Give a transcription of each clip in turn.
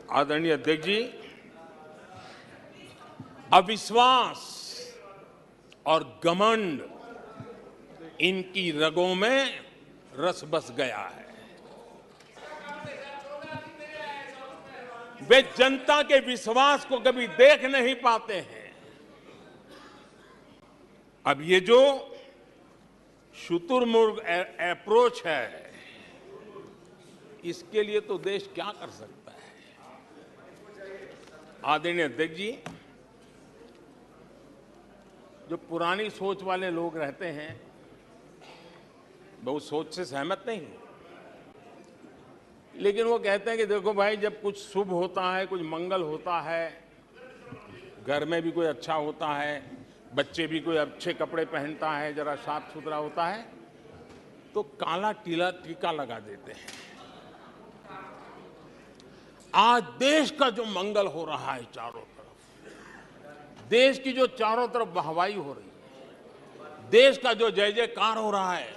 आदरणीय अध्यक्ष जी, अविश्वास और घमंड इनकी रगों में रस बस गया है। वे जनता के विश्वास को कभी देख नहीं पाते हैं। अब ये जो शुतुरमुर्ग अप्रोच है, इसके लिए तो देश क्या कर सकता है। आदरणीय अध्यक्ष जी, जो पुरानी सोच वाले लोग रहते हैं, मैं उस सोच से सहमत नहीं हूं, लेकिन वो कहते हैं कि देखो भाई, जब कुछ शुभ होता है, कुछ मंगल होता है, घर में भी कोई अच्छा होता है, बच्चे भी कोई अच्छे कपड़े पहनता है, जरा साफ सुथरा होता है, तो काला टीका लगा देते हैं। आज देश का जो मंगल हो रहा है चारों तरफ, देश की जो चारों तरफ वाहवाही हो रही है, देश का जो जय जयकार हो रहा है,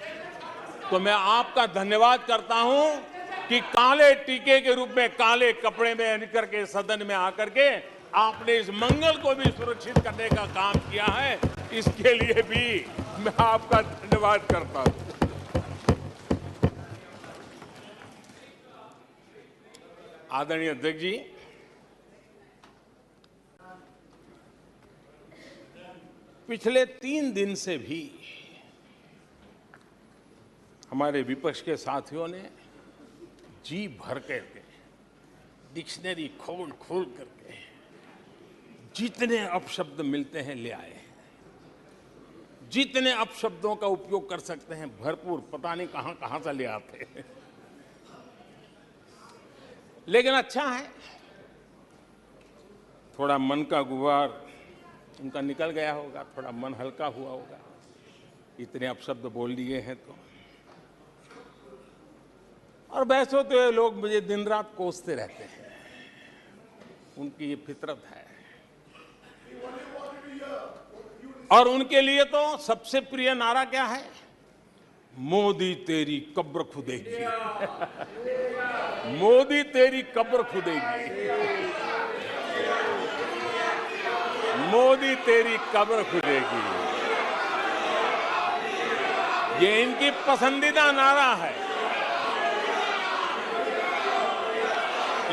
तो मैं आपका धन्यवाद करता हूं कि काले टीके के रूप में, काले कपड़े में निकल के सदन में आकर के आपने इस मंगल को भी सुरक्षित करने का काम किया है। इसके लिए भी मैं आपका धन्यवाद करता हूं। आदरणीय अध्यक्ष जी, पिछले 3 दिन से भी हमारे विपक्ष के साथियों ने जी भर करके, डिक्शनरी खोल खोल करके जितने अपशब्द मिलते हैं ले आए, जितने अपशब्दों का उपयोग कर सकते हैं भरपूर, पता नहीं कहां कहां से ले आते हैं। लेकिन अच्छा है, थोड़ा मन का गुबार उनका निकल गया होगा, थोड़ा मन हल्का हुआ होगा, इतने अपशब्द बोल दिए हैं तो। और वैसे तो ये लोग मुझे दिन रात कोसते रहते हैं, उनकी ये फितरत है। और उनके लिए तो सबसे प्रिय नारा क्या है? मोदी तेरी कब्र खुदेगी। मोदी तेरी कब्र खुदेगी, मोदी तेरी कब्र खुदेगी, ये इनकी पसंदीदा नारा है।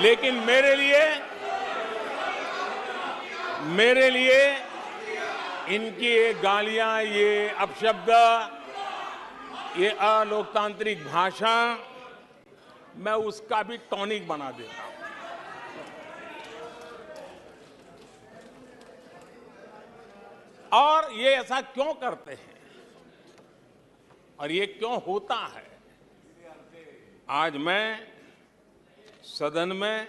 लेकिन मेरे लिए इनकी ये गालियां, ये अपशब्द, ये अलोकतांत्रिक भाषा, मैं उसका भी टॉनिक बना देता हूं। और ये ऐसा क्यों करते हैं और ये क्यों होता है, आज मैं सदन में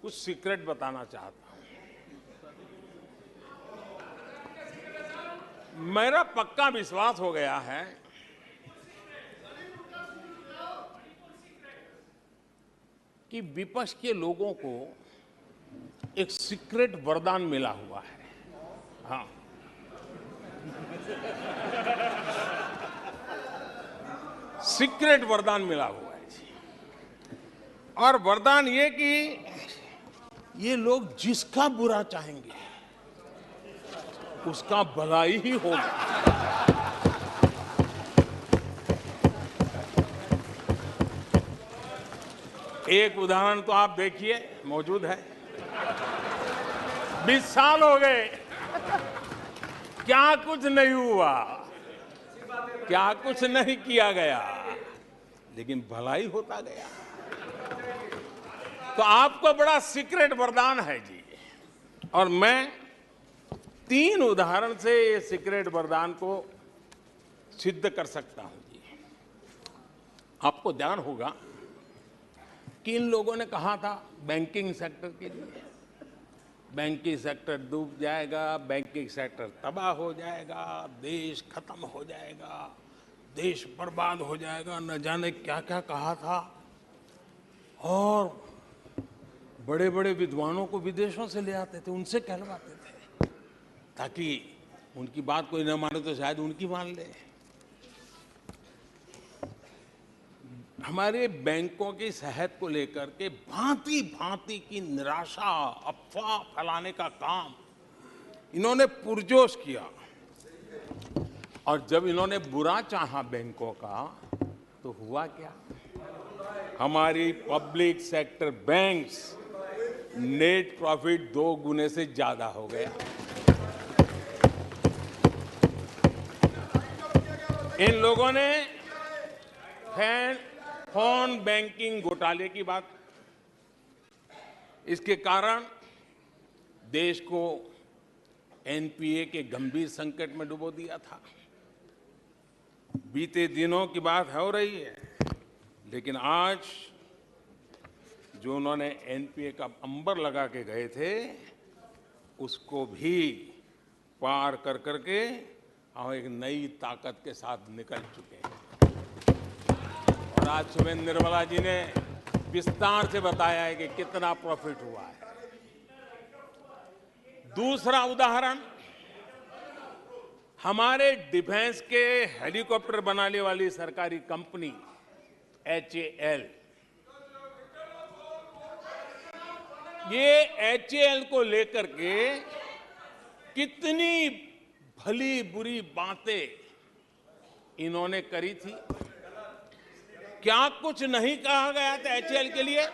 कुछ सीक्रेट बताना चाहता हूं। मेरा पक्का विश्वास हो गया है कि विपक्ष के लोगों को एक सीक्रेट वरदान मिला हुआ है। हाँ, सीक्रेट वरदान मिला हुआ है जी। और वरदान ये कि ये लोग जिसका बुरा चाहेंगे उसका भलाई ही होगा। एक उदाहरण तो आप देखिए, मौजूद है। 20 साल हो गए, क्या कुछ नहीं हुआ, क्या कुछ नहीं किया गया, लेकिन भलाई होता गया। तो आपको बड़ा सीक्रेट वरदान है जी। और मैं 3 उदाहरण से ये सीक्रेट वरदान को सिद्ध कर सकता हूं जी। आपको ध्यान होगा कि इन लोगों ने कहा था बैंकिंग सेक्टर के लिए, बैंकिंग सेक्टर डूब जाएगा, बैंकिंग सेक्टर तबाह हो जाएगा, देश खत्म हो जाएगा, देश बर्बाद हो जाएगा, न जाने क्या क्या कहा था। और बड़े बड़े विद्वानों को विदेशों से ले आते थे, उनसे कहलवाते थे, ताकि उनकी बात कोई न माने तो शायद उनकी मान ले। हमारे बैंकों की सेहत को लेकर के भांति भांति की निराशा, अफवाह फैलाने का काम इन्होंने पुरजोश किया। और जब इन्होंने बुरा चाहा बैंकों का, तो हुआ क्या? हमारी public sector banks net profit 2 गुने से ज्यादा हो गया। इन लोगों ने फोन बैंकिंग घोटाले की बात, इसके कारण देश को एनपीए के गंभीर संकट में डुबो दिया था। बीते दिनों की बात हो रही है, लेकिन आज जो उन्होंने एनपीए का अंबर लगा के गए थे, उसको भी पार कर करके हम एक नई ताकत के साथ निकल चुके हैं। और आज सुबह निर्मला जी ने विस्तार से बताया है कि कितना प्रॉफिट हुआ है। दूसरा उदाहरण, हमारे डिफेंस के हेलीकॉप्टर बनाने वाली सरकारी कंपनी HAL, ये HAL को लेकर के कितनी भली बुरी बातें इन्होंने करी थी। क्या कुछ नहीं कहा गया था HAL के लिए,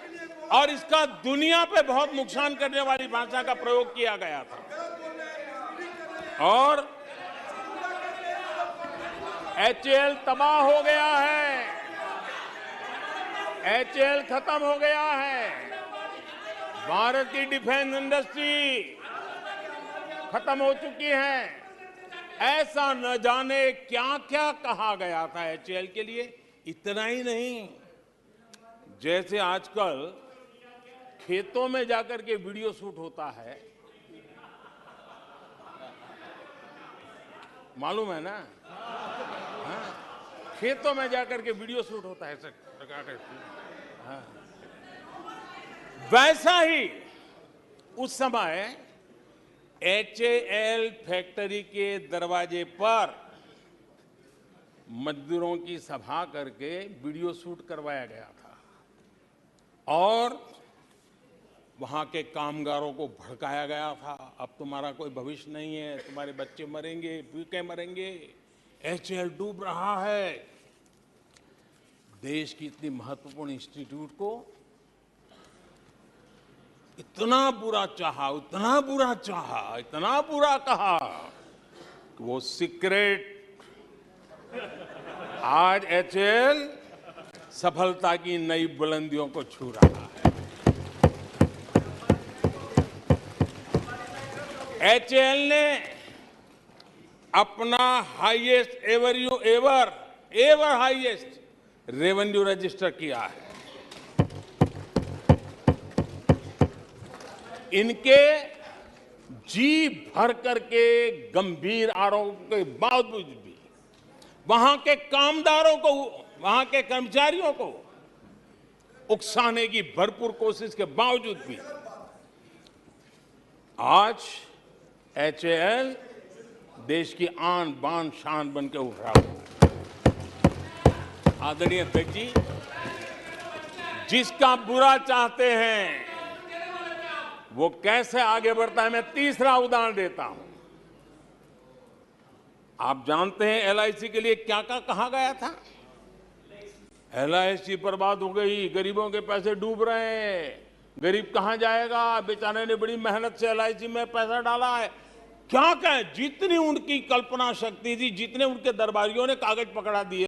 और इसका दुनिया पे बहुत नुकसान करने वाली भाषा का प्रयोग किया गया था। और HAL तबाह हो गया है, HAL खत्म हो गया है, भारत की डिफेंस इंडस्ट्री खत्म हो चुकी है। ऐसा न जाने क्या क्या कहा गया था HAL के लिए। इतना ही नहीं, जैसे आजकल खेतों में जाकर के वीडियो शूट होता है, मालूम है ना? हाँ, खेतों में जाकर के वीडियो शूट होता है, हाँ। वैसा ही उस समय HAL फैक्ट्री के दरवाजे पर मजदूरों की सभा करके वीडियो शूट करवाया गया था और वहां के कामगारों को भड़काया गया था। अब तुम्हारा कोई भविष्य नहीं है, तुम्हारे बच्चे मरेंगे, भूखे मरेंगे, HAL डूब रहा है। देश की इतनी महत्वपूर्ण इंस्टीट्यूट को इतना बुरा चाहा, इतना बुरा चाहा, इतना बुरा कहा कि वो सीक्रेट आज HAL सफलता की नई बुलंदियों को छू रहा है। HAL ने अपना highest ever highest revenue register किया है। इनके जी भर करके गंभीर आरोप के बावजूद भी वहां के कामदारों को, वहां के कर्मचारियों को उकसाने की भरपूर कोशिश के बावजूद भी आज HAL देश की आन बान शान बन के उभरा हुआ है। आदरणीय अध्यक्ष जी, जिसका बुरा चाहते हैं वो कैसे आगे बढ़ता है, मैं तीसरा उदाहरण देता हूं। आप जानते हैं LIC के लिए क्या क्या कहा गया था? LIC बर्बाद हो गई, गरीबों के पैसे डूब रहे हैं, गरीब कहां जाएगा, बेचारे ने बड़ी मेहनत से LIC में पैसा डाला है। क्या कहें, जितनी उनकी कल्पना शक्ति थी, जितने उनके दरबारियों ने कागज पकड़ा दिए